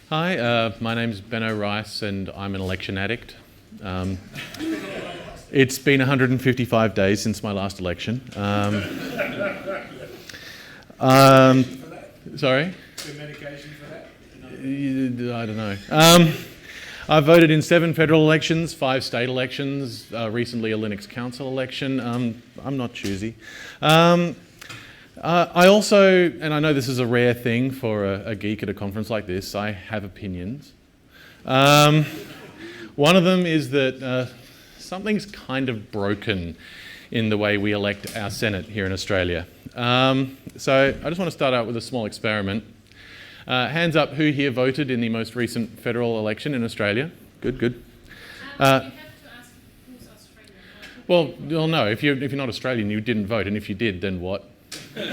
Hi, my name's Benno Rice and I'm an election addict. It's been 155 days since my last election. Sorry? Medication for that? I don't know. I voted in 7 federal elections, 5 state elections, recently a Linux council election. I'm not choosy. I also, and I know this is a rare thing for a geek at a conference like this, I have opinions. One of them is that something's kind of broken in the way we elect our Senate here in Australia. So I just want to start out with a small experiment. Hands up who here voted in the most recent federal election in Australia. Good, good. You have to ask who's Australian. Well, no, if you're not Australian, you didn't vote, and if you did, then what? Your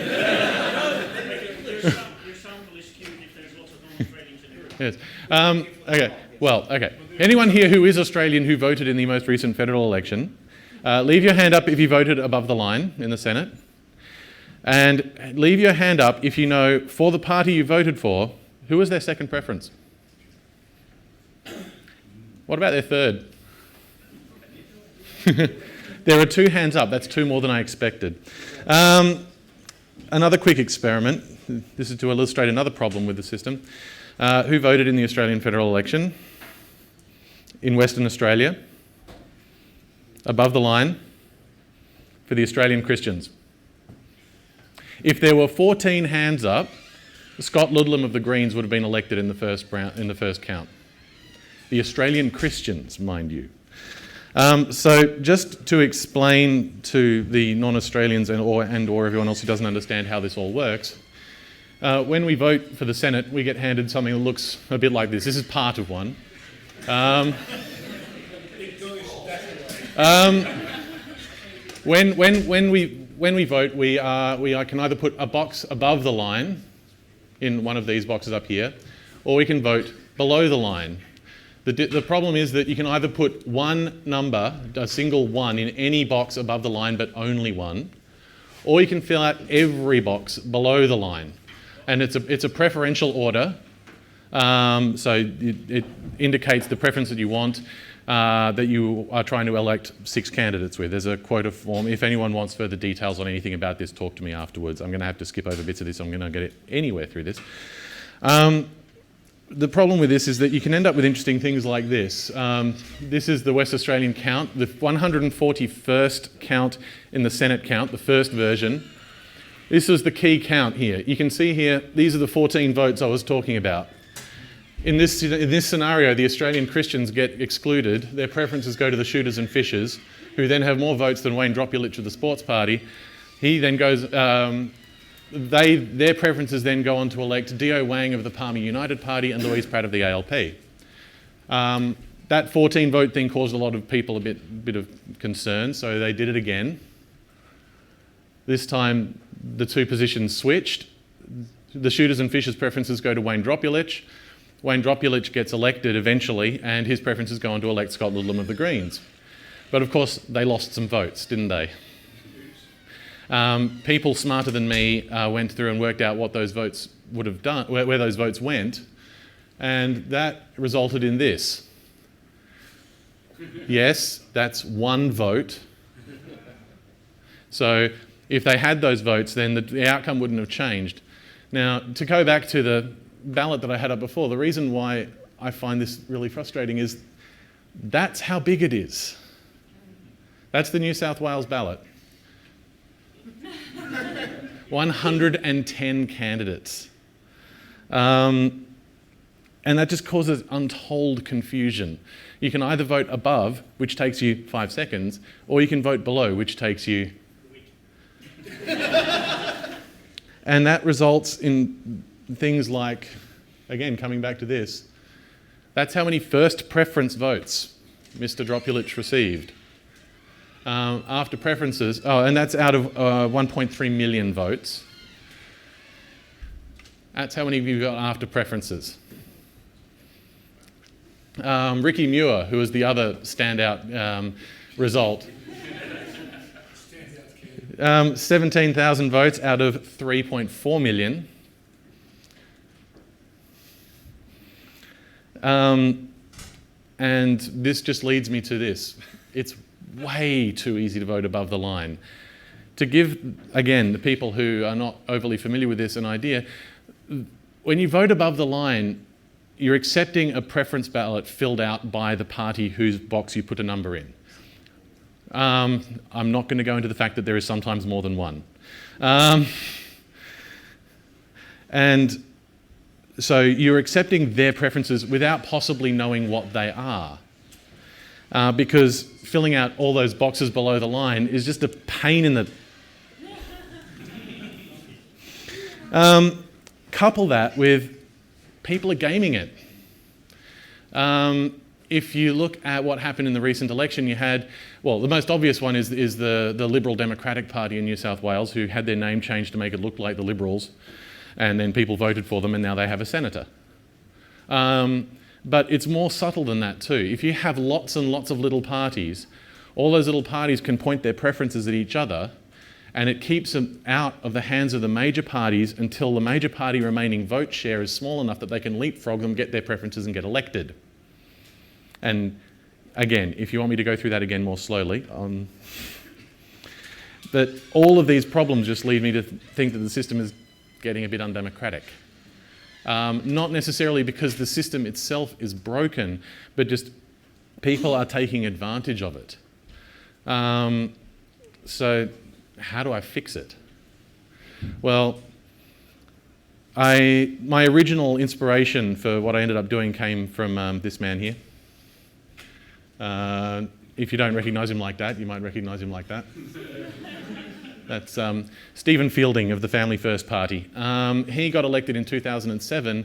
sample is skewed if there's lots of non-Australians in it. Yes. Okay. Well, okay. Anyone here who is Australian who voted in the most recent federal election, leave your hand up if you voted above the line in the Senate. And leave your hand up if you know, for the party you voted for, who was their second preference? What about their third? There are 2 hands up. That's 2 more than I expected. Another quick experiment. This is to illustrate another problem with the system. Who voted in the Australian federal election? In Western Australia? Above the line? For the Australian Christians. If there were 14 hands up, Scott Ludlam of the Greens would have been elected in the first count. The Australian Christians, mind you. So just to explain to the non-Australians or everyone else who doesn't understand how this all works, when we vote for the Senate, we get handed something that looks a bit like this. This is part of one. When we vote, we can either put a box above the line in one of these boxes up here, or we can vote below the line. The problem is that you can either put one number, a single 1, in any box above the line, but only 1, or you can fill out every box below the line. And it's a preferential order, so it indicates the preference that you want, that you are trying to elect 6 candidates with. There's a quota form. If anyone wants further details on anything about this, talk to me afterwards. I'm going to have to skip over bits of this. I'm going to get anywhere through this. The problem with this is that you can end up with interesting things like this. This is the West Australian count, the 141st count in the Senate count, the first version. This was the key count here. You can see here, these are the 14 votes I was talking about. In this scenario, the Australian Christians get excluded. Their preferences go to the shooters and fishers, who then have more votes than Wayne Dropulich of the Sports Party. He then goes... Their preferences then go on to elect Dio Wang of the Palmer United Party and Louise Pratt of the ALP. That 14 vote thing caused a lot of people a bit of concern, so they did it again. This time the 2 positions switched. The shooters and fishers preferences go to Wayne Dropulich. Wayne Dropulich gets elected eventually, and his preferences go on to elect Scott Ludlam of the Greens. But of course they lost some votes, didn't they? People smarter than me went through and worked out what those votes would have done, where those votes went, and that resulted in this. Yes, that's 1 vote. So if they had those votes, then the outcome wouldn't have changed. Now, to go back to the ballot that I had up before, the reason why I find this really frustrating is that's how big it is. That's the New South Wales ballot. 110 candidates. And that just causes untold confusion. You can either vote above, which takes you 5 seconds, or you can vote below, which takes you... And that results in things like, again, coming back to this, that's how many first preference votes Mr. Dropulich received. After preferences, and that's out of 1.3 million votes. That's how many of you got after preferences. Ricky Muir, who was the other standout result. 17,000 votes out of 3.4 million. And this just leads me to this. It's way too easy to vote above the line. To give, again, the people who are not overly familiar with this an idea, when you vote above the line, you're accepting a preference ballot filled out by the party whose box you put a number in. I'm not going to go into the fact that there is sometimes more than one. And so you're accepting their preferences without possibly knowing what they are. Because filling out all those boxes below the line is just a pain in the... Couple that with people are gaming it. If you look at what happened in the recent election, you had, well, the most obvious one is the Liberal Democratic Party in New South Wales, who had their name changed to make it look like the Liberals, and then people voted for them, and now they have a senator. But it's more subtle than that too. If you have lots and lots of little parties, all those little parties can point their preferences at each other, and it keeps them out of the hands of the major parties until the major party remaining vote share is small enough that they can leapfrog them, get their preferences and get elected. And again, if you want me to go through that again more slowly, but all of these problems just lead me to think that the system is getting a bit undemocratic. Not necessarily because the system itself is broken, but just people are taking advantage of it. So how do I fix it? Well, my original inspiration for what I ended up doing came from this man here. If you don't recognise him like that, you might recognise him like that. That's Stephen Fielding of the Family First Party. He got elected in 2007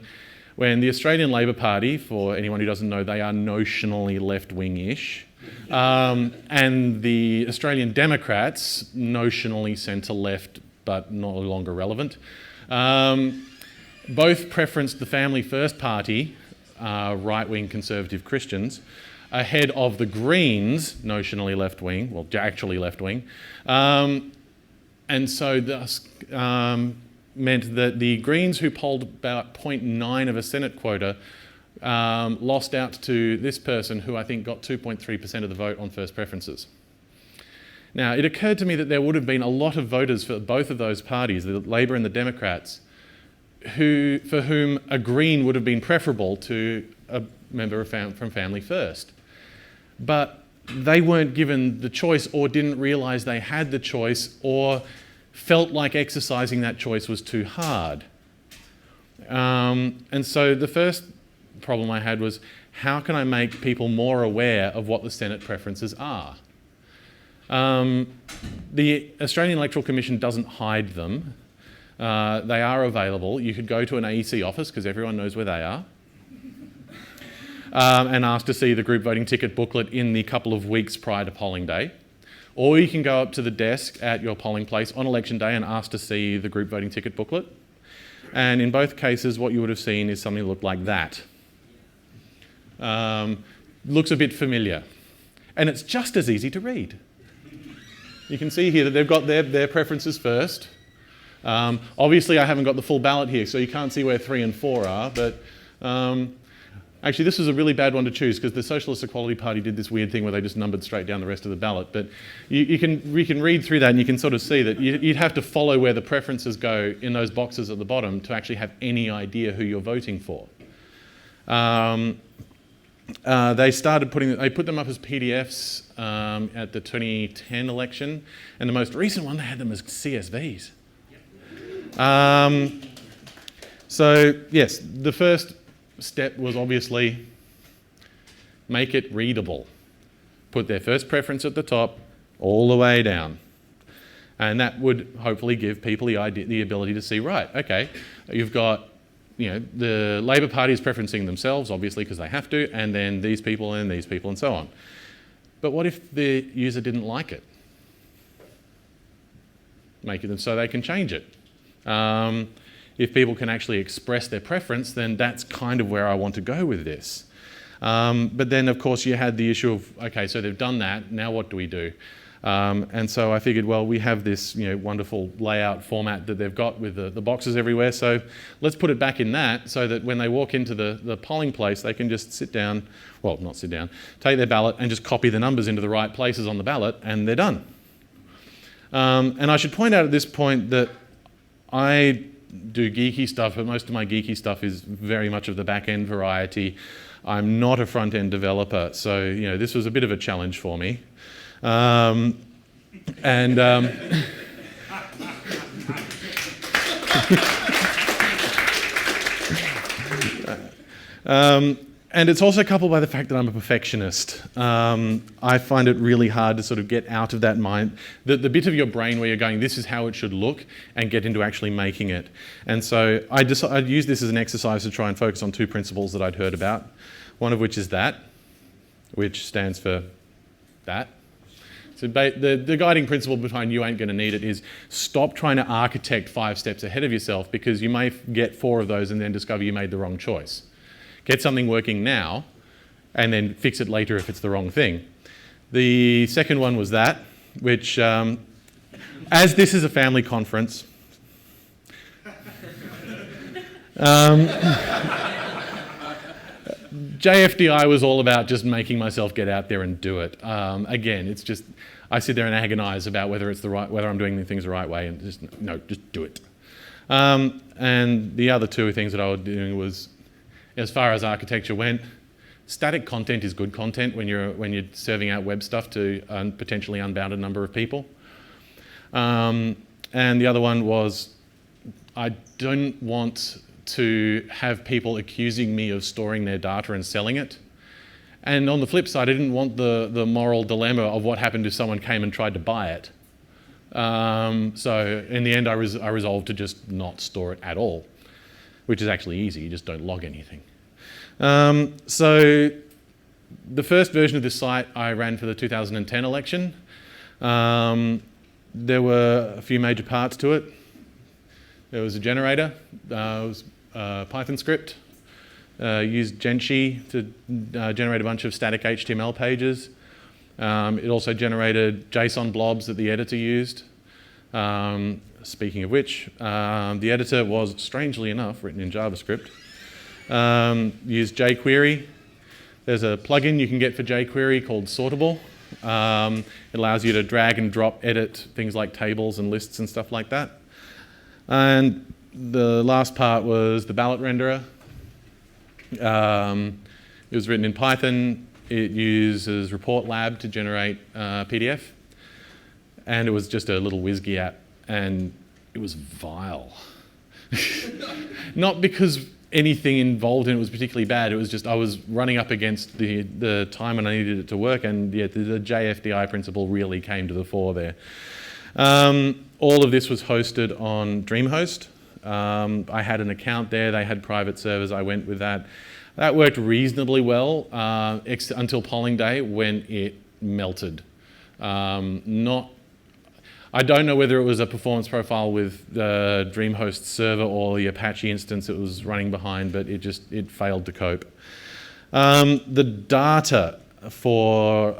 when the Australian Labor Party, for anyone who doesn't know, they are notionally left-wing-ish, and the Australian Democrats, notionally centre-left but no longer relevant, both preferenced the Family First Party, right-wing conservative Christians, ahead of the Greens, notionally left-wing, well, actually left-wing, and so thus meant that the Greens, who polled about 0.9 of a Senate quota, lost out to this person who I think got 2.3% of the vote on first preferences. Now, it occurred to me that there would have been a lot of voters for both of those parties, the Labor and the Democrats, for whom a Green would have been preferable to a member from Family First. But they weren't given the choice, or didn't realise they had the choice, or felt like exercising that choice was too hard. And so the first problem I had was, how can I make people more aware of what the Senate preferences are? The Australian Electoral Commission doesn't hide them. They are available. You could go to an AEC office, because everyone knows where they are, and ask to see the group voting ticket booklet in the couple of weeks prior to polling day. Or you can go up to the desk at your polling place on election day and ask to see the group voting ticket booklet. And in both cases, what you would have seen is something that looked like that. Looks a bit familiar. And it's just as easy to read. You can see here that they've got their preferences first. Obviously, I haven't got the full ballot here, so you can't see where 3 and 4 are, but actually, this was a really bad one to choose, because the Socialist Equality Party did this weird thing where they just numbered straight down the rest of the ballot. But you can read through that, and you can sort of see that you'd have to follow where the preferences go in those boxes at the bottom to actually have any idea who you're voting for. They put them up as PDFs at the 2010 election, and the most recent one, they had them as CSVs. So yes, the first step was obviously make it readable. Put their first preference at the top, all the way down. And that would hopefully give people the ability to see, right, okay, you've got, the Labor Party is preferencing themselves, obviously, because they have to, and then these people and so on. But what if the user didn't like it? Make it so they can change it. If people can actually express their preference, then that's kind of where I want to go with this. But then, of course, you had the issue of, okay, so they've done that, now what do we do? And so I figured, well, we have this wonderful layout format that they've got with the boxes everywhere, so let's put it back in that so that when they walk into the polling place, they can just sit down, well, not sit down, take their ballot and just copy the numbers into the right places on the ballot, and they're done. And I should point out at this point that I do geeky stuff, but most of my geeky stuff is very much of the back-end variety. I'm not a front-end developer, so this was a bit of a challenge for me. And it's also coupled by the fact that I'm a perfectionist. I find it really hard to sort of get out of that mind, the bit of your brain where you're going, this is how it should look, and get into actually making it. And so I'd use this as an exercise to try and focus on two principles that I'd heard about, one of which is that, which stands for that. So the guiding principle behind you ain't going to need it is stop trying to architect 5 steps ahead of yourself, because you may get 4 of those and then discover you made the wrong choice. Get something working now and then fix it later if it's the wrong thing. The second one was that, which, as this is a family conference, JFDI was all about just making myself get out there and do it. Again, it's just, I sit there and agonize about whether I'm doing the things the right way, and just do it. And the other 2 things that I was doing was, as far as architecture went, static content is good content when you're serving out web stuff to a potentially unbounded number of people. And the other one was, I don't want to have people accusing me of storing their data and selling it. And on the flip side, I didn't want the moral dilemma of what happened if someone came and tried to buy it. So in the end, I resolved to just not store it at all, which is actually easy. You just don't log anything. So the first version of this site I ran for the 2010 election. There were a few major parts to it. There was a generator. It was a Python script. Used Genshi to generate a bunch of static HTML pages. It also generated JSON blobs that the editor used. Speaking of which, the editor was, strangely enough, written in JavaScript. Used jQuery. There's a plugin you can get for jQuery called Sortable. It allows you to drag and drop, edit things like tables and lists and stuff like that. And the last part was the ballot renderer. It was written in Python. It uses Report Lab to generate PDF. And it was just a little WSGI app. And it was vile. Not because anything involved in it was particularly bad. It was just I was running up against the time and I needed it to work. And yeah, the JFDI principle really came to the fore there. All of this was hosted on DreamHost. I had an account there. They had private servers. I went with that. That worked reasonably well until polling day when it melted. I don't know whether it was a performance profile with the DreamHost server or the Apache instance it was running behind, but it failed to cope. The data for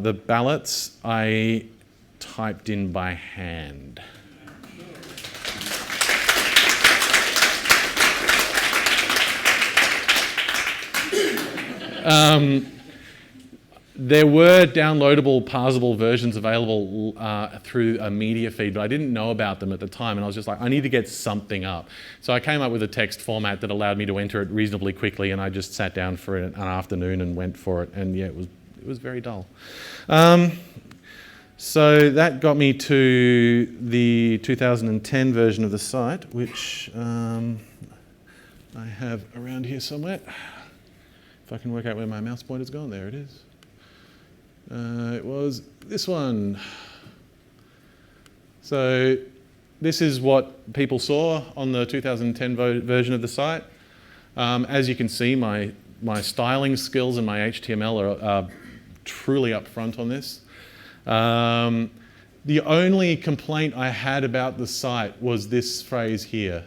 the ballots I typed in by hand. There were downloadable, parsable versions available through a media feed, but I didn't know about them at the time, and I was just like, I need to get something up. So I came up with a text format that allowed me to enter it reasonably quickly, and I just sat down for an afternoon and went for it, and yeah, it was very dull. So that got me to the 2010 version of the site, which I have around here somewhere. If I can work out where my mouse pointer's gone, there it is. It was this one. So this is what people saw on the 2010 version of the site. As you can see, my styling skills and my HTML are truly up front on this. The only complaint I had about the site was this phrase here.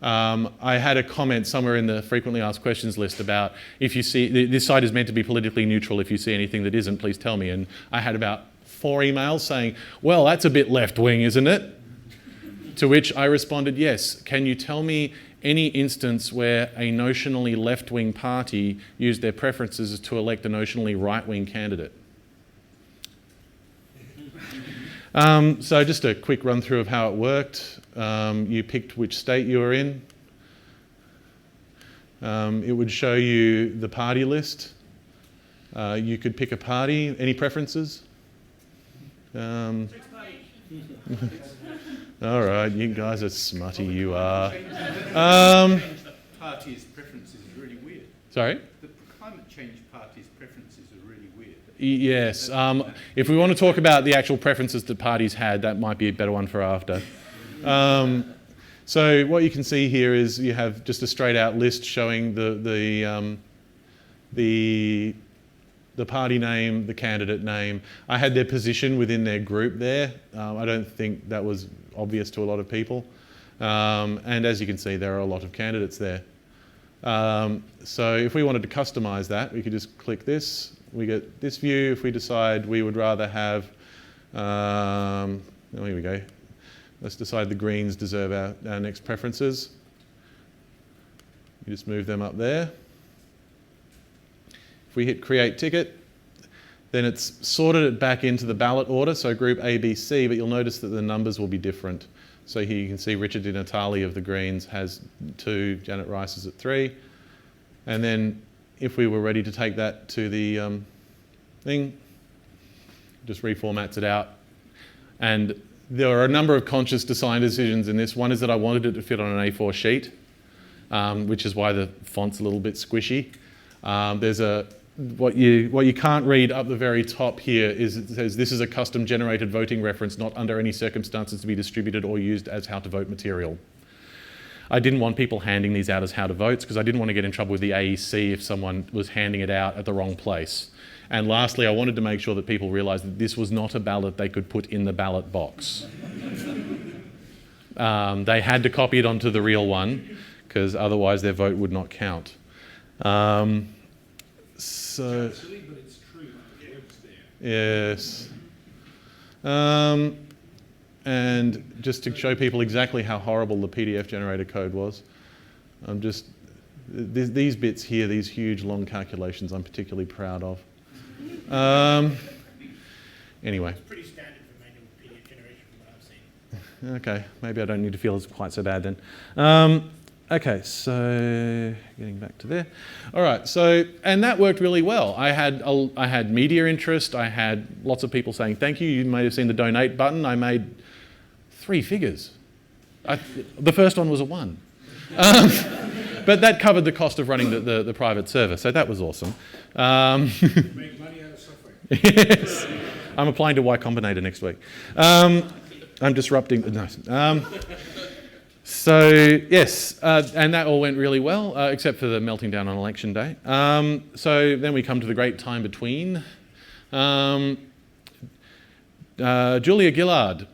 I had a comment somewhere in the frequently asked questions list about if you see, this site is meant to be politically neutral. If you see anything that isn't, please tell me. And I had about 4 emails saying, well, that's a bit left-wing, isn't it? To which I responded, yes. Can you tell me any instance where a notionally left-wing party used their preferences to elect a notionally right-wing candidate? So just a quick run through of how it worked. You picked which state you were in. It would show you the party list. You could pick a party. Any preferences? All right, you guys are smutty, you are. The party's preferences is really weird. Sorry? The climate change party's preferences are really weird. Yes. If we want to talk about the actual preferences that parties had, that might be a better one for after. So what you can see here is you have just a straight out list showing the party name, the candidate name. I had their position within their group there. I don't think that was obvious to a lot of people. And as you can see, there are a lot of candidates there. So if we wanted to customize that, we could just click this. We get this view. If we decide we would rather have, oh, here we go. Let's decide the Greens deserve our next preferences. You just move them up there. If we hit create ticket, then it's sorted it back into the ballot order, so group A, B, C, but you'll notice that the numbers will be different. So here you can see Richard Di Natale of the Greens has 2, Janet Rice is at 3. And then if we were ready to take that to the thing, just reformats it out. And there are a number of conscious design decisions in this. One is that I wanted it to fit on an A4 sheet, which is why the font's a little bit squishy. There's what you can't read up the very top here is it says this is a custom generated voting reference, not under any circumstances to be distributed or used as how to vote material. I didn't want people handing these out as how to votes because I didn't want to get in trouble with the AEC if someone was handing it out at the wrong place. And lastly, I wanted to make sure that people realised that this was not a ballot they could put in the ballot box. They had to copy it onto the real one because otherwise their vote would not count. So, It's silly, but it's true. The word's there. yes. And just to show people exactly how horrible the PDF generator code was, I'm just, these bits here, these huge long calculations I'm particularly proud of. Anyway. It's pretty standard for manual PDF generation from what I've seen. Okay, maybe I don't need to feel it's quite so bad then. Okay, so getting back to there. All right, so, and that worked really well. I had media interest. I had lots of people saying thank you. You may have seen the donate button. I made 3 figures. The first one was a 1. But that covered the cost of running the private server, so that was awesome. Make money out of software. Yes. I'm applying to Y Combinator next week. I'm disrupting. No. So yes, and that all went really well, except for the melting down on election day. So then we come to the great time between. Julia Gillard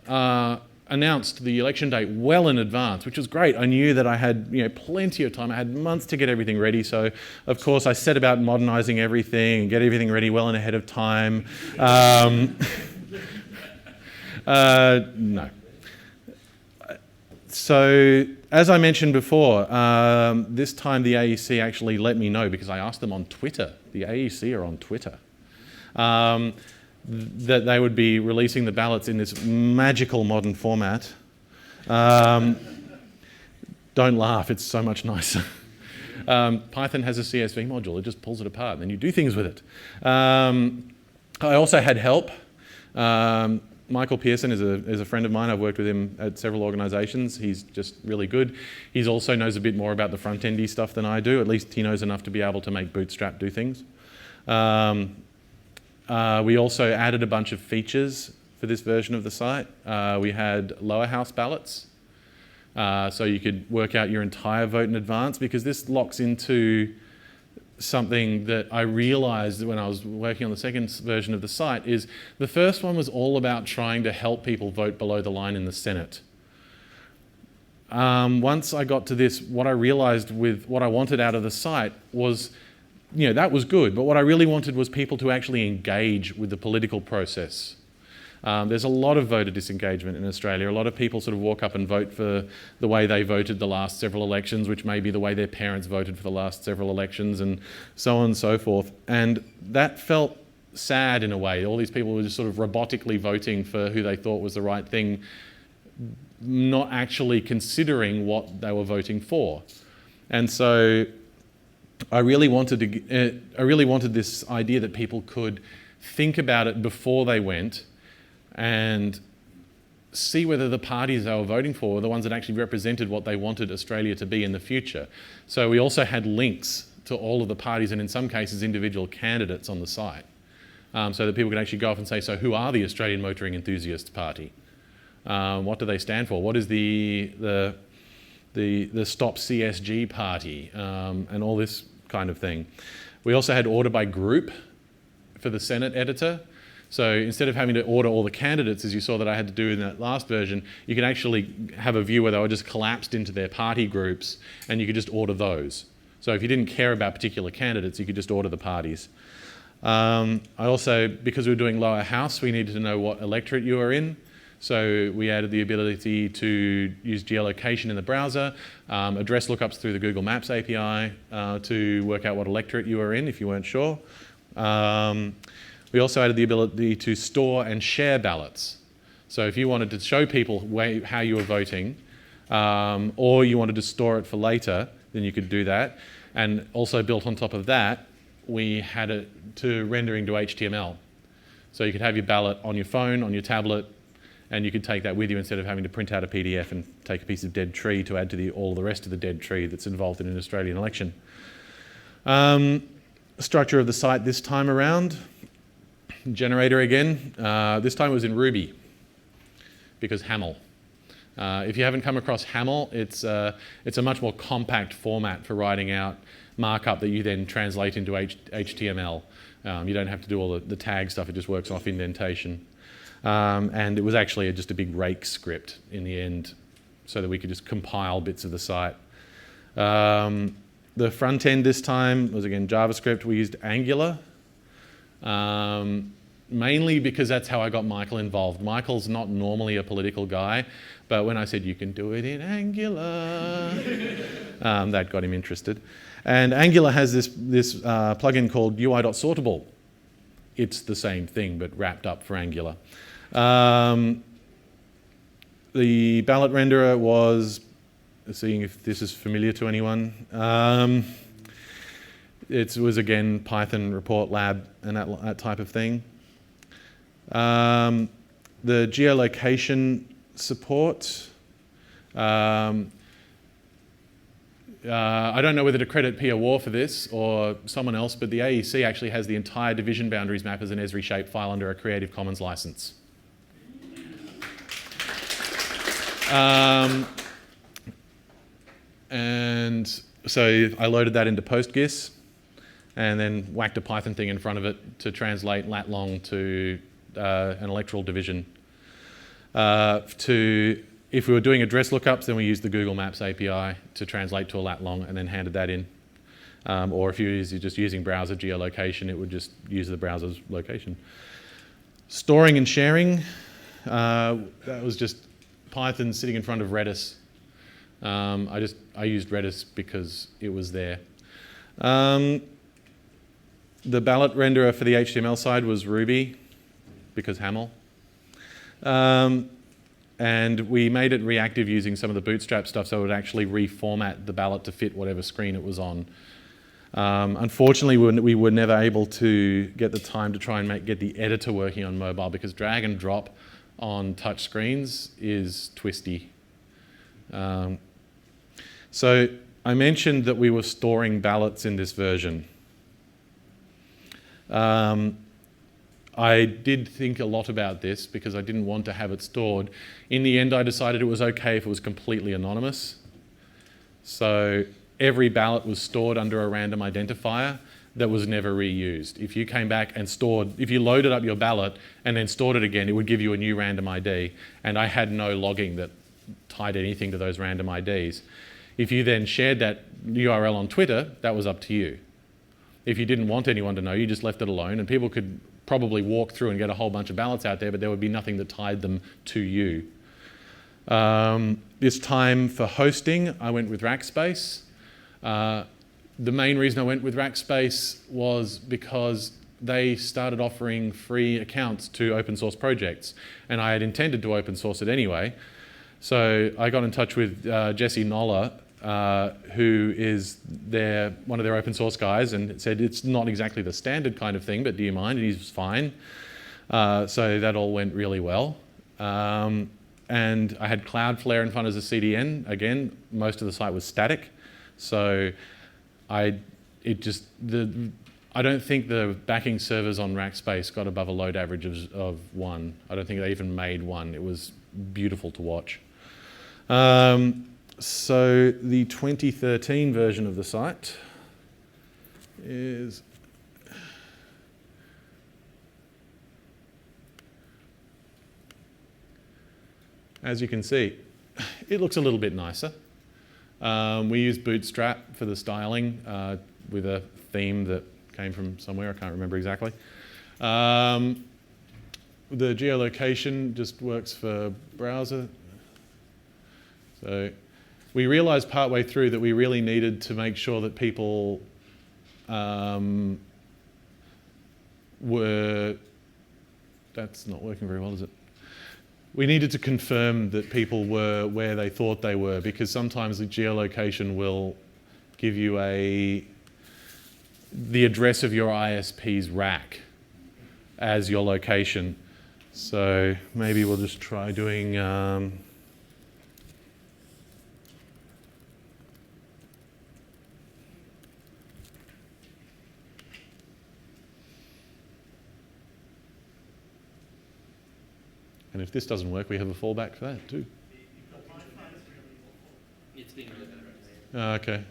announced the election date well in advance, which was great. I knew that I had plenty of time. I had months to get everything ready. So of course I set about modernising everything and get everything ready well and ahead of time. No. So, as I mentioned before, this time the AEC actually let me know because I asked them on Twitter. The AEC are on Twitter. That they would be releasing the ballots in this magical modern format. Don't laugh, it's so much nicer. Python has a CSV module, it just pulls it apart and then you do things with it. I also had help. Michael Pearson is a friend of mine. I've worked with him at several organisations. He's just really good. He also knows a bit more about the front-endy stuff than I do. At least he knows enough to be able to make Bootstrap do things. We also added a bunch of features for this version of the site. We had lower house ballots. So you could work out your entire vote in advance because this locks into something that I realised when I was working on the second version of the site is the first one was all about trying to help people vote below the line in the Senate. Once I got to this, what I realised with what I wanted out of the site was, that was good, but what I really wanted was people to actually engage with the political process. There's a lot of voter disengagement in Australia. A lot of people sort of walk up and vote for the way they voted the last several elections, which may be the way their parents voted for the last several elections, and so on and so forth. And that felt sad in a way. All these people were just sort of robotically voting for who they thought was the right thing, not actually considering what they were voting for. And so I really wanted this idea that people could think about it before they went and see whether the parties they were voting for were the ones that actually represented what they wanted Australia to be in the future. So we also had links to all of the parties, and in some cases individual candidates on the site, so that people could actually go off and say, so who are the Australian Motoring Enthusiasts Party? What do they stand for? What is the Stop CSG Party, and all this kind of thing. We also had order by group for the Senate editor. So instead of having to order all the candidates, as you saw that I had to do in that last version, you can actually have a view where they were just collapsed into their party groups, and you could just order those. So if you didn't care about particular candidates, you could just order the parties. I also, because we were doing lower house, we needed to know what electorate you were in. So we added the ability to use geolocation in the browser, address lookups through the Google Maps API to work out what electorate you were in if you weren't sure. We also added the ability to store and share ballots. So if you wanted to show people how you were voting, or you wanted to store it for later, then you could do that. And also built on top of that, we had it to rendering to HTML. So you could have your ballot on your phone, on your tablet, and you could take that with you instead of having to print out a PDF and take a piece of dead tree to add to all the rest of the dead tree that's involved in an Australian election. Structure of the site this time around. Generator again. This time it was in Ruby because Haml. If you haven't come across Haml, it's a much more compact format for writing out markup that you then translate into HTML. You don't have to do all the tag stuff, it just works off indentation. And it was actually just a big rake script in the end so that we could just compile bits of the site. The front end this time was again JavaScript. We used Angular, mainly because that's how I got Michael involved. Michael's not normally a political guy, but when I said you can do it in Angular, that got him interested. And Angular has this plugin called UI.sortable. It's the same thing, but wrapped up for Angular. The ballot renderer was, seeing if this is familiar to anyone, it was again Python report lab and that type of thing. The geolocation support, I don't know whether to credit Pia War for this or someone else, but the AEC actually has the entire division boundaries map as an Esri shape file under a Creative Commons license. And so I loaded that into PostGIS and then whacked a Python thing in front of it to translate lat long to an electoral division. If we were doing address lookups, then we used the Google Maps API to translate to a lat long and then handed that in. Or if you're just using browser geolocation, it would just use the browser's location. Storing and sharing, that was just Python sitting in front of Redis. I used Redis because it was there. The ballot renderer for the HTML side was Ruby because Haml. And we made it reactive using some of the Bootstrap stuff so it would actually reformat the ballot to fit whatever screen it was on. Unfortunately, we were never able to get the time to try and get the editor working on mobile because drag and drop on touch screens is twisty. So I mentioned that we were storing ballots in this version. I did think a lot about this because I didn't want to have it stored. In the end, I decided it was okay if it was completely anonymous. So every ballot was stored under a random identifier that was never reused. If you came back and if you loaded up your ballot and then stored it again, it would give you a new random ID. And I had no logging that tied anything to those random IDs. If you then shared that URL on Twitter, that was up to you. If you didn't want anyone to know, you just left it alone and people could probably walk through and get a whole bunch of ballots out there, but there would be nothing that tied them to you. This time for hosting, I went with Rackspace. The main reason I went with Rackspace was because they started offering free accounts to open source projects, and I had intended to open source it anyway. So I got in touch with Jesse Noller, who is one of their open source guys, and said it's not exactly the standard kind of thing, but do you mind? And he was fine. So that all went really well. And I had Cloudflare in front as a CDN. Again, most of the site was static, so I don't think the backing servers on Rackspace got above a load average of 1. I don't think they even made 1. It was beautiful to watch. So the 2013 version of the site is as you can see, it looks a little bit nicer. We used Bootstrap for the styling with a theme that came from somewhere, I can't remember exactly. The geolocation just works for browser. So we realized partway through that we really needed to make sure that people that's not working very well, is it? We needed to confirm that people were where they thought they were, because sometimes the geolocation will give you the address of your ISP's rack as your location. So maybe we'll just try doing and if this doesn't work, we have a fallback for that too. It's being really better. Okay.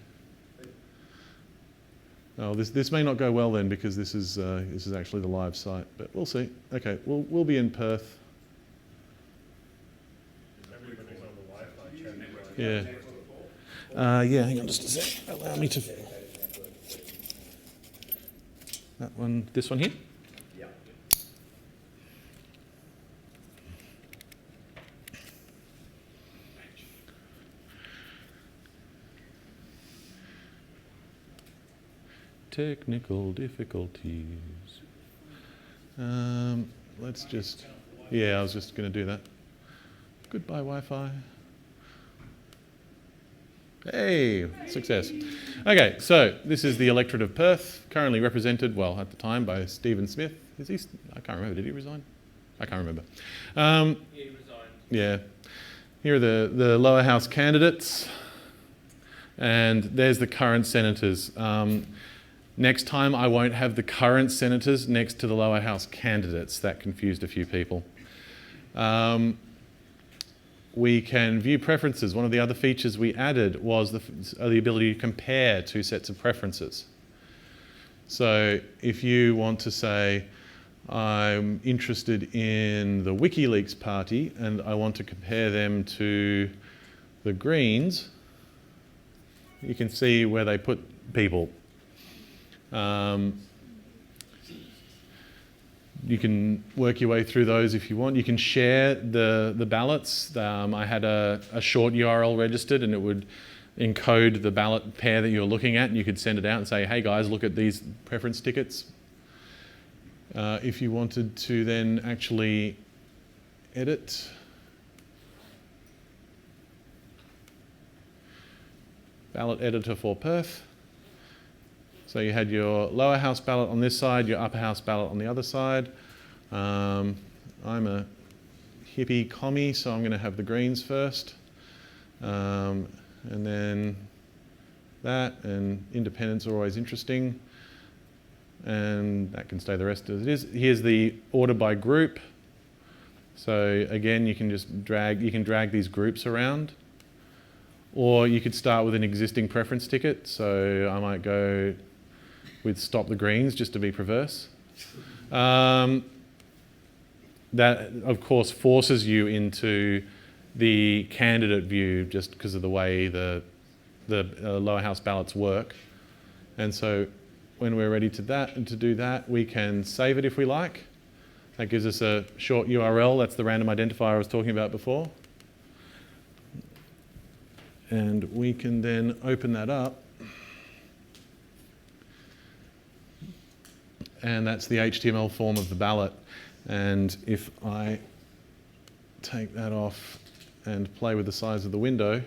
Oh, this may not go well then, because this is actually the live site, but we'll see. Okay, we'll be in Perth. Yeah. Yeah. Hang on just a sec. Allow me to. That one. This one here. Technical difficulties. Let's just, I was just going to do that. Goodbye, Wi-Fi. Hey, success. Okay, so this is the electorate of Perth, currently represented, well, at the time, by Stephen Smith. Is he? I can't remember. Did he resign? I can't remember. He resigned. Yeah. Here are the lower house candidates, and there's the current senators. Next time I won't have the current senators next to the lower house candidates. That confused a few people. We can view preferences. One of the other features we added was the ability to compare two sets of preferences. So if you want to say, I'm interested in the WikiLeaks party and I want to compare them to the Greens, you can see where they put people. You can work your way through those if you want. You can share the ballots. I had a short URL registered, and it would encode the ballot pair that you're looking at, and you could send it out and say, hey guys, look at these preference tickets. If you wanted to then actually edit, ballot editor for Perth. So you had your lower house ballot on this side, your upper house ballot on the other side. I'm a hippie commie, so I'm going to have the Greens first. And then that, and independents are always interesting. And that can stay the rest as it is. Here's the order by group. So again, you can just drag these groups around. Or you could start with an existing preference ticket. So I might go with stop the Greens just to be perverse. That, of course, forces you into the candidate view just because of the way the lower house ballots work. And so when we're ready to do that, we can save it if we like. That gives us a short URL. That's the random identifier I was talking about before. And we can then open that up. And that's the HTML form of the ballot. And if I take that off and play with the size of the window,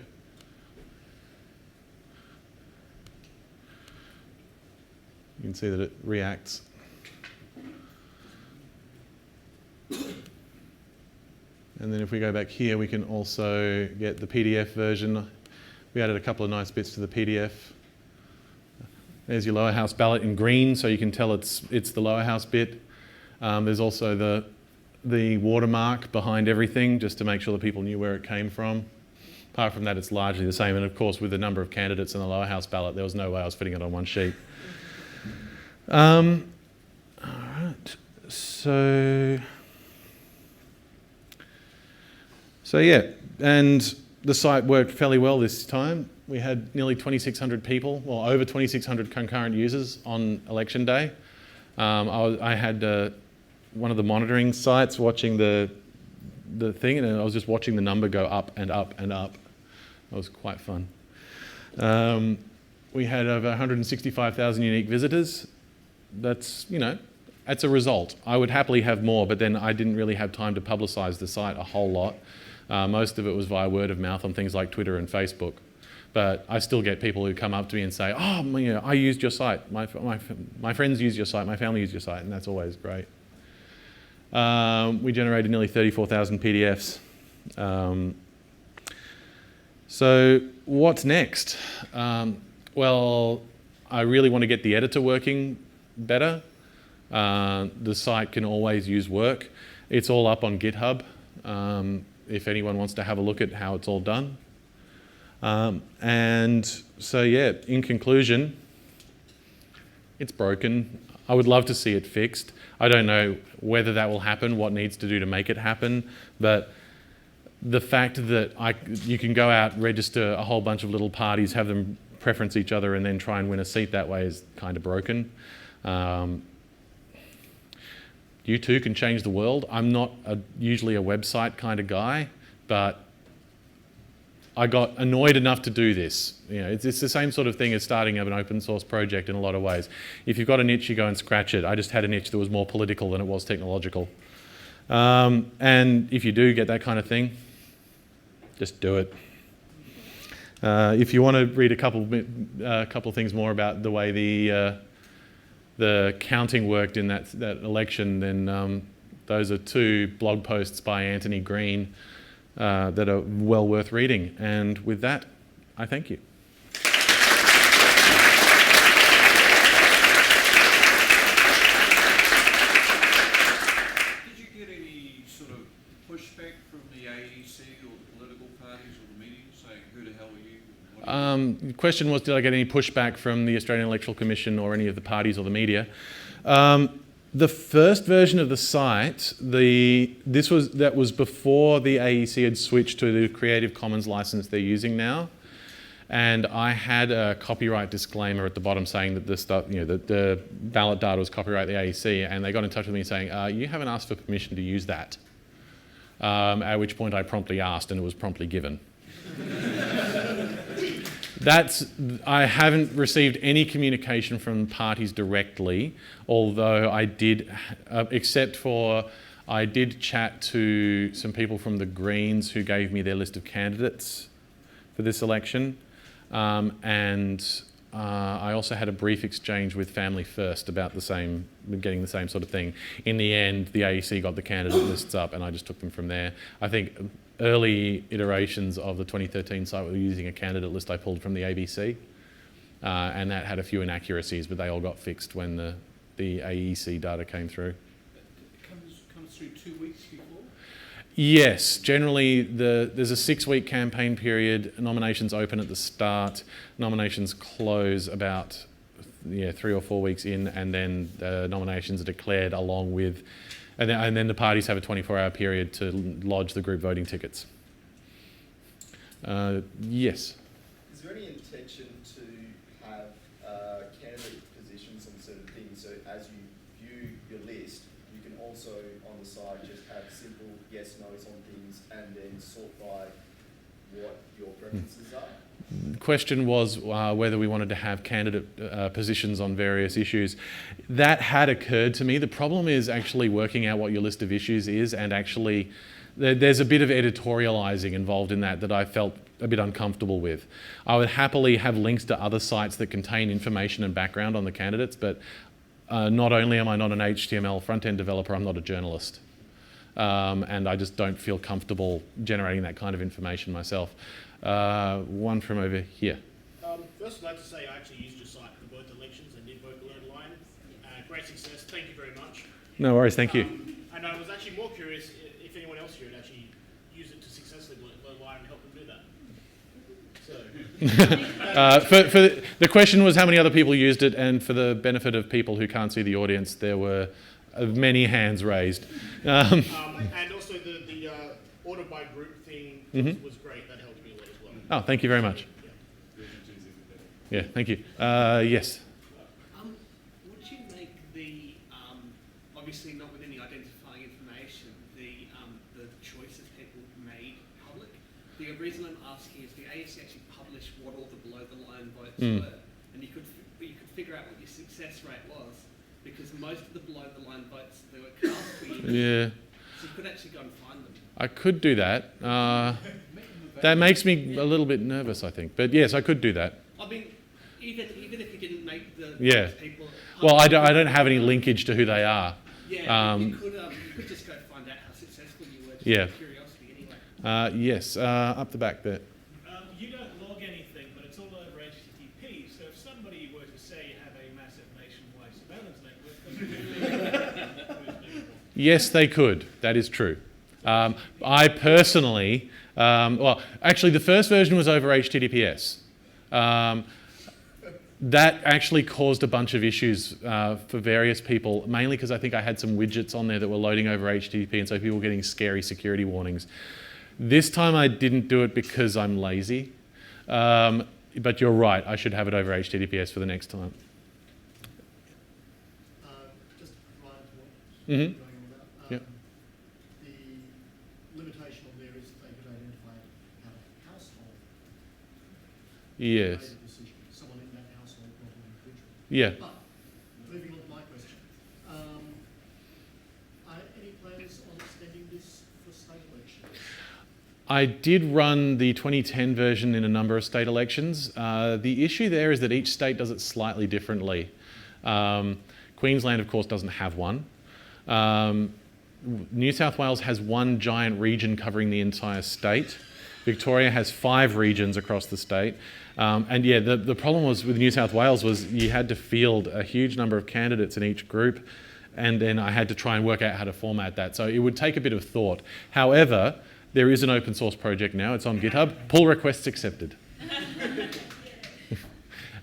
you can see that it reacts. And then if we go back here, we can also get the PDF version. We added a couple of nice bits to the PDF. There's your lower house ballot in green, so you can tell it's the lower house bit. There's also the watermark behind everything, just to make sure that people knew where it came from. Apart from that, it's largely the same. And of course, with the number of candidates in the lower house ballot, there was no way I was fitting it on one sheet. All right, so yeah, and the site worked fairly well this time. We had nearly 2,600 people, well, over 2,600 concurrent users on election day. I had one of the monitoring sites watching the thing, and I was just watching the number go up and up and up. That was quite fun. We had over 165,000 unique visitors. That's a result. I would happily have more, but then I didn't really have time to publicise the site a whole lot. Most of it was via word of mouth on things like Twitter and Facebook. But I still get people who come up to me and say, oh, I used your site. My friends used your site. My family used your site. And that's always great. We generated nearly 34,000 PDFs. So what's next? Well, I really want to get the editor working better. The site can always use work. It's all up on GitHub if anyone wants to have a look at how it's all done. And so, yeah, in conclusion, it's broken. I would love to see it fixed. I don't know whether that will happen, what needs to do to make it happen, but the fact that you can go out, register a whole bunch of little parties, have them preference each other and then try and win a seat that way is kind of broken. You too can change the world. I'm not usually a website kind of guy, but I got annoyed enough to do this. It's the same sort of thing as starting up an open source project in a lot of ways. If you've got an itch, you go and scratch it. I just had an itch that was more political than it was technological. And if you do get that kind of thing, just do it. If you want to read a couple of things more about the way the counting worked in that election, then those are 2 blog posts by Anthony Green that are well worth reading. And with that, I thank you. Did you get any sort of pushback from the AEC or the political parties or the media saying, who the hell are you? The question was, did I get any pushback from the Australian Electoral Commission or any of the parties or the media? The first version of the site, that was before the AEC had switched to the Creative Commons license they're using now, and I had a copyright disclaimer at the bottom saying that the ballot data was copyright the AEC, and they got in touch with me saying, you haven't asked for permission to use that. At which point I promptly asked, and it was promptly given. I haven't received any communication from parties directly, although I did, I did chat to some people from the Greens who gave me their list of candidates for this election. And I also had a brief exchange with Family First about getting the same sort of thing. In the end, the AEC got the candidate lists up and I just took them from there. I think early iterations of the 2013 site were using a candidate list I pulled from the ABC, and that had a few inaccuracies, but they all got fixed when the AEC data came through. It comes through 2 weeks before? Yes, generally there's a 6-week campaign period. Nominations open at the start. Nominations close about 3 or 4 weeks in, and then the nominations are declared along with. And then the parties have a 24-hour period to lodge the group voting tickets. Yes? Is there any intention to have candidate positions on certain simple yes no's on things and then sort by what your preferences are? The question was whether we wanted to have candidate positions on various issues. That had occurred to me. The problem is actually working out what your list of issues is, and actually there's a bit of editorializing involved in that I felt a bit uncomfortable with. I would happily have links to other sites that contain information and background on the candidates, but not only am I not an HTML front-end developer, I'm not a journalist. And I just don't feel comfortable generating that kind of information myself. One from over here. First, I'd like to say I actually used your site for both elections and did vote alert line. Great success. Thank you very much. No worries, thank you. And I was actually more curious if anyone else here had actually used it to successfully alert line and help them do that. So. The question was how many other people used it, and for the benefit of people who can't see the audience, there were many hands raised. And also the order by group thing was great. That helped me a lot as well. Oh, thank you very much. Yeah, thank you. Yes. Would you make the, obviously not with any identifying information, the choice of people made public? The reason I'm asking is the AEC actually published what all the below-the-line votes were, and you could figure out what your success rate was, because most of the below-the-line votes that were cast for you, Yeah. so you could actually go and find them. I could do that. That makes me a little bit nervous, I think. But yes, I could do that. I mean, even if you didn't make the people... Well, I don't have any linkage to who they are. Yeah, you could just go find out how successful you were, just out of curiosity anyway. Yes, up the back there. You don't log anything, but it's all over HTTP. So if somebody were to say you have a massive nationwide surveillance network, Yes, they could. That is true. I personally, well, actually the first version was over HTTPS. That actually caused a bunch of issues for various people, mainly because I think I had some widgets on there that were loading over HTTP, and so people were getting scary security warnings. This time I didn't do it because I'm lazy, but you're right, I should have it over HTTPS for the next time. Just to provide what Mm-hmm. going on about, Yep. the limitation on there is that they could identify a household. Yes. Made a decision. Someone in that household, not an individual. Yeah. But moving on to my question, are any plans on extending this for state elections? I did run the 2010 version in a number of state elections. The issue there is that each state does it slightly differently. Queensland, of course, doesn't have one. New South Wales has one giant region covering the entire state. Victoria has 5 regions across the state. And yeah, the problem was with New South Wales was you had to field a huge number of candidates in each group, and then I had to try and work out how to format that. So it would take a bit of thought. However, there is an open source project now. It's on GitHub. Pull requests accepted.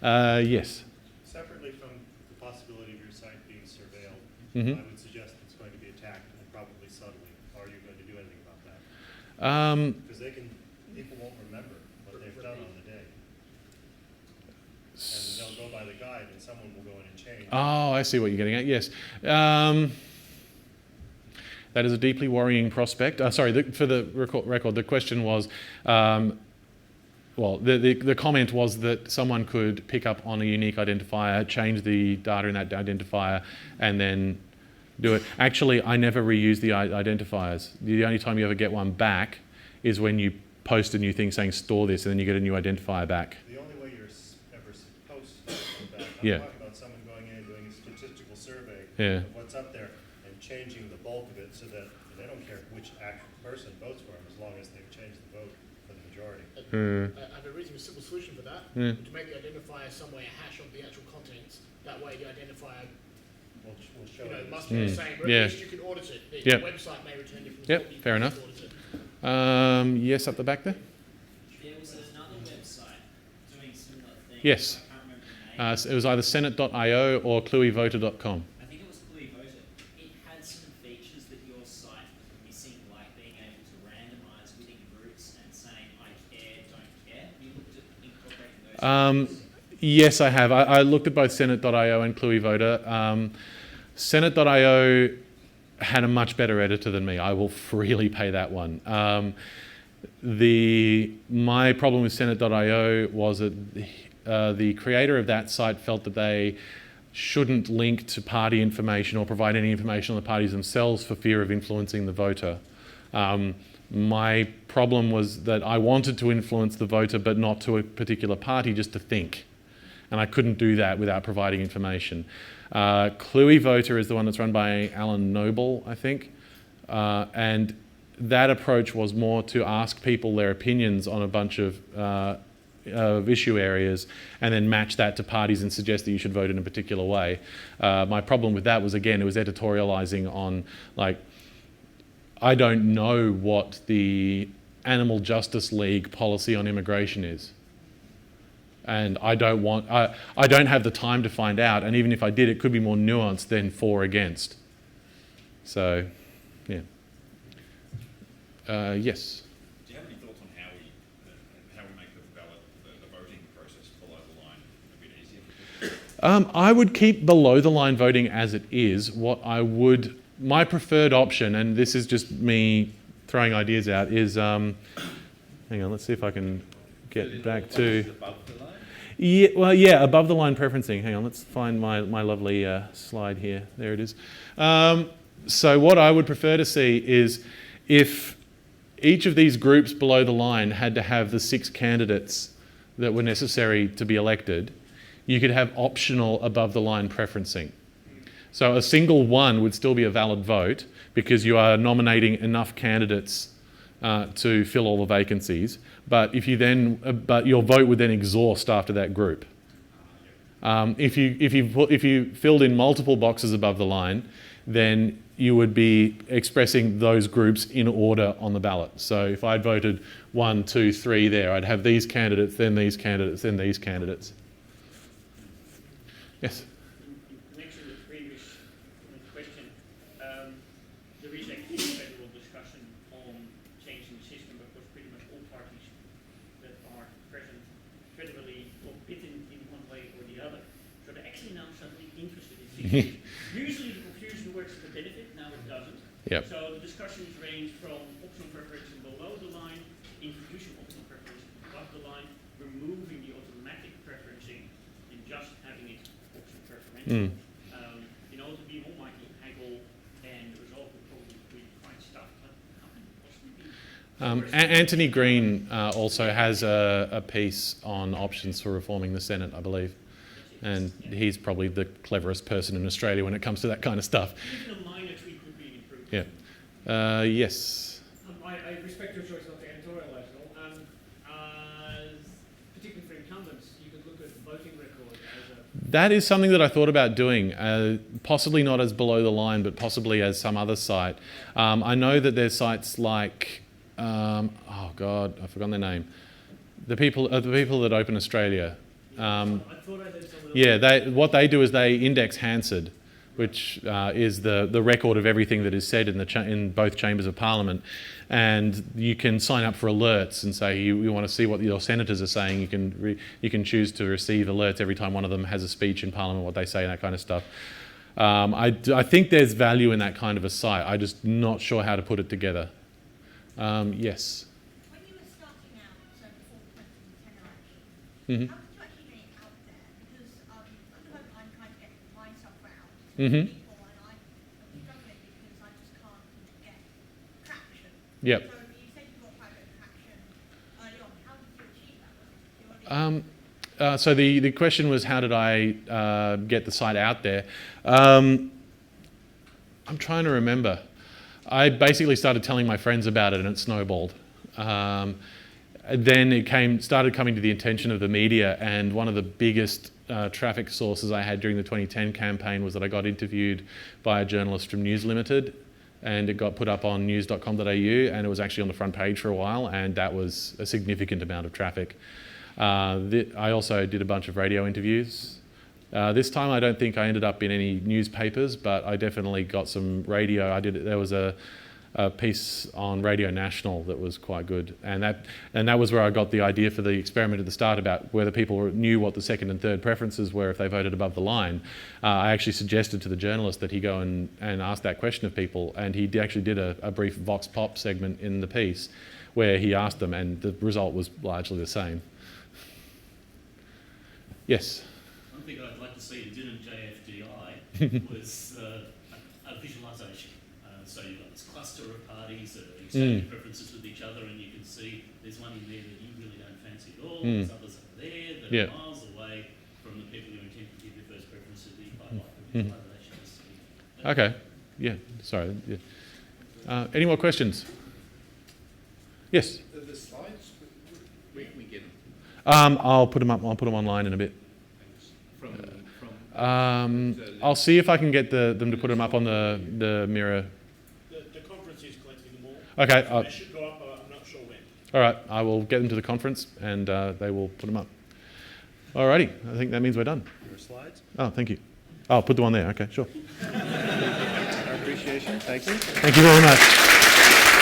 Yes. Separately from the possibility of your site being surveilled, Mm-hmm. I would suggest it's going to be attacked, and probably subtly. Are you going to do anything about that? Because people won't remember what they've done on the day. And they'll go by the guide, and someone will go in and change. Oh, I see what you're getting at. Yes. That is a deeply worrying prospect. Sorry, for the record, the question was, well, the comment was that someone could pick up on a unique identifier, change the data in that identifier, and then do it. Actually, I never reuse the identifiers. The only time you ever get one back is when you post a new thing saying store this, and then you get a new identifier back. The only way you're ever supposed to do that, Yeah. I'm talking about someone going in and doing a statistical survey Yeah. of what's up there and changing the bulk of it so that they don't care which actual person votes for them as long as they've changed the vote for the majority. I have a reasonably simple solution for that. Yeah. To make the identifier some way a hash of the actual contents. That way the identifier We'll show you. must be the same, but Yeah. at least you can audit it. The Yep. website may return different Yep, result, but you fair can enough. audit it. Yes, up the back there. There was another website doing similar things. Yes. I can't remember the name. So it was either senate.io or clueyvoter.com. I think it was Cluey Voter. It had some features that your site was missing, like being able to randomize within groups and saying I care, don't care. Have you looked at incorporating those features? Yes, I have. I looked at both senate.io and clueyvoter. Senate.io had a much better editor than me. I will freely pay that one. My problem with Senate.io was that the creator of that site felt that they shouldn't link to party information or provide any information on the parties themselves for fear of influencing the voter. My problem was that I wanted to influence the voter but not to a particular party, just to think. And I couldn't do that without providing information. Cluey Voter is the one that's run by Alan Noble, I think. And that approach was more to ask people their opinions on a bunch of issue areas and then match that to parties and suggest that you should vote in a particular way. My problem with that was, again, it was editorializing on, like, I don't know what the Animal Justice League policy on immigration is. And I don't have the time to find out, and even if I did, it could be more nuanced than for against. So, yeah. Yes? Do you have any thoughts on how we make the ballot, the voting process below the line a bit easier? I would keep below the line voting as it is. My preferred option, and this is just me throwing ideas out, is, hang on, let's see if I can get back to... Above the line? Yeah, well, yeah, above the line preferencing. Hang on, let's find my lovely slide here. There it is. So what I would prefer to see is if each of these groups below the line had to have the 6 candidates that were necessary to be elected, you could have optional above the line preferencing. So a single one would still be a valid vote because you are nominating enough candidates to fill all the vacancies. But if you but your vote would then exhaust after that group. If you filled in multiple boxes above the line, then you would be expressing those groups in order on the ballot. So if I'd voted 1, 2, 3 there, I'd have these candidates, then these candidates, then these candidates. Yes. In connection with the previous question, there is actually a federal discussion on changing the system because pretty much all parties that are present federally or bitten in one way or the other. So they're actually now suddenly interested in things. Usually the confusion works to the benefit, now it doesn't. Yep. So the discussions range from optional preparation below the line, introducing optional preparation above the line, removing the automatic preferencing, and just having it option preferential. In order to be more Michael Hagel, and the result would probably be quite stuff, but how can it possibly be? Anthony Green also has a piece on options for reforming the Senate, I believe. And he's probably the cleverest person in Australia when it comes to that kind of stuff. Even a minor tweak would be an improvement. Yeah. Yes. I respect your choice not to editorialise at all. Particularly for incumbents, you could look at the voting record as a... That is something that I thought about doing, possibly not as below the line, but possibly as some other site. I know that there's sites like, oh God, I've forgotten their name. The people that Open Australia. Yeah, what they do is they index Hansard, which is the record of everything that is said in both chambers of Parliament, and you can sign up for alerts and say you want to see what your senators are saying. You can choose to receive alerts every time one of them has a speech in Parliament, what they say, and that kind of stuff. I think there's value in that kind of a site. I'm just not sure how to put it together. Yes. When you were starting out, so before the 2010 election, how did you actually get it out there? Because at the moment I'm trying to get myself out to people, and I'm struggling because I just can't get traction. Yep. So you said you got quite a bit of traction early on. How did you achieve that? So the question was, how did I get the site out there? I'm trying to remember. I basically started telling my friends about it, and it snowballed. Then it started coming to the attention of the media, and one of the biggest traffic sources I had during the 2010 campaign was that I got interviewed by a journalist from News Limited, and it got put up on news.com.au, and it was actually on the front page for a while, and that was a significant amount of traffic. I also did a bunch of radio interviews. This time I don't think I ended up in any newspapers, but I definitely got some radio. There was a a piece on Radio National that was quite good, and that was where I got the idea for the experiment at the start about whether people knew what the second and third preferences were if they voted above the line. I actually suggested to the journalist that he go and ask that question of people, and he actually did a brief Vox Pop segment in the piece where he asked them, and the result was largely the same. Yes? One thing I'd like to see in Din and JFDI was a visualisation. So you've got this cluster of parties that are exchanging preferences with each other, and you can see there's one in there that you really don't fancy at all, there's others over there that are miles away from the people who intend to give your first preferences that you quite like. The visualisation is to be. Okay. Yeah. Sorry. Yeah. Any more questions? Yes. The slides, where can we get them? I'll put them up. I'll put them online in a bit. I'll see if I can get them to put them up on the Mirror. The conference is collecting them all. Okay. So they should go up, I'm not sure when. All right. I will get them to the conference, and they will put them up. Alrighty. I think that means we're done. Your slides? Oh, thank you. I'll put them on there. Okay, sure. Our appreciation. Thank you. Thank you very much.